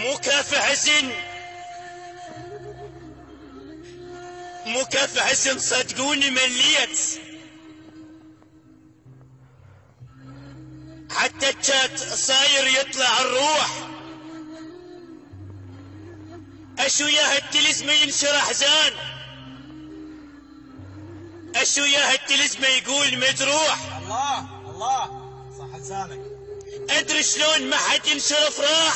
مو كافي حزن، مو كافي حزن، صدقوني مليت. حتى الشات صاير يطلع الروح، اشو يا هالتلزمة ينشر احزان، اشو يا هالتلزمة يقول مجروح. الله الله صح لسانك. ادري شلون ما حد ينشر افراح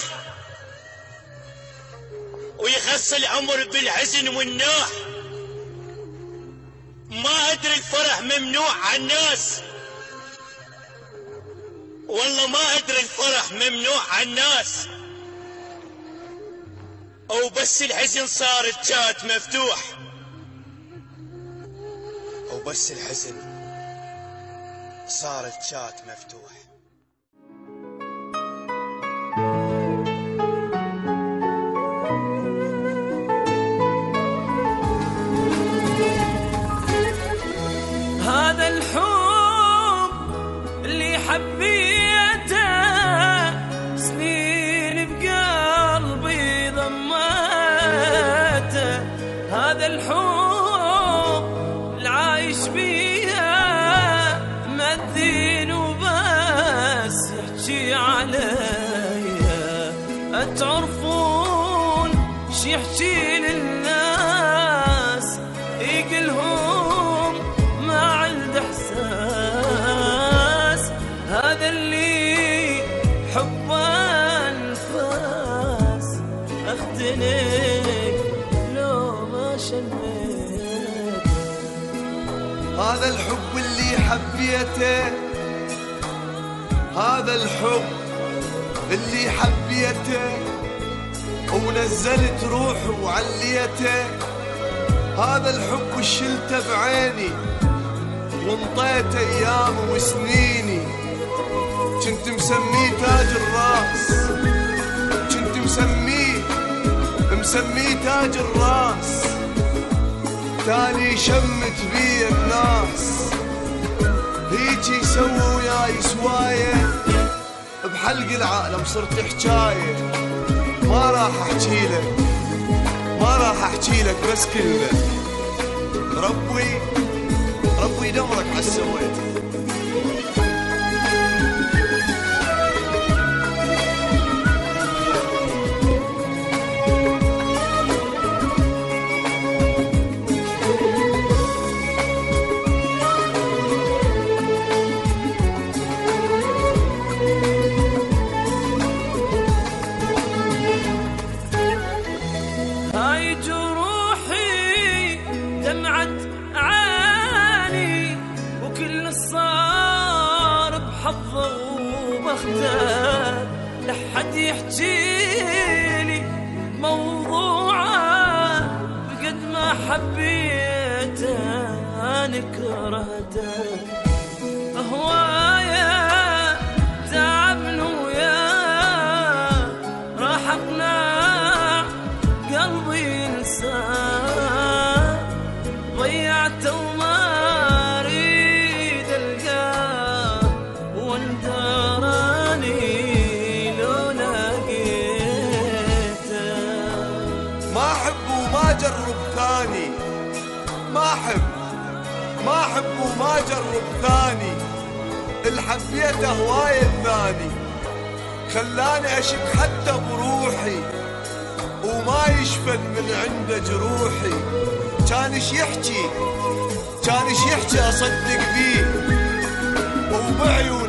ويخص العمر بالحزن والنوح. ما ادري الفرح ممنوع عالناس، والله ما ادري الفرح ممنوع عالناس، وبس الحزن صار الشات مفتوح، وبس الحزن صار الشات مفتوح. هذا الحب اللي حبيته سنين بقلبي ضمته، هذا الحب العايش بيها مدين وبس يحكي عليا. أتعرفون شي يحكي للناس يقلهم ما عنده احساس، هذا اللي حب انفاس اختنق لو ما شميت. هذا الحب اللي حبيته، هذا الحب اللي حبيته ونزلت روحي وعليته، هذا الحب شلته بعيني وانطيت ايام وسنيني. كنت مسميه تاج الراس، كنت مسميه تاج الراس، تالي شمت بي الناس. هيجي يسووا وياي سوايه بحلق العالم صرت حجايه. ما راح احكي لك، ما راح احكي لك بس كلمه، ربي دمرك عالسويت. هاي جروحي دمعت عاني وكل الصار بحظه وبخته، لحد يحجيلي موضوعه بقد ما حبيته انا كرهته. هوايه تعبني وياه راح اقنع قلبي انساه، ضيعته وما اريد القاه واندراني لو لقيته. ما احب وما جرب ثاني، ما احب وما جرب ثاني. الحبيته هوايه الثاني خلاني اشك حتى بروحي وما يشفل من عنده جروحي. كانش يحكي اصدق بيه وبعيوني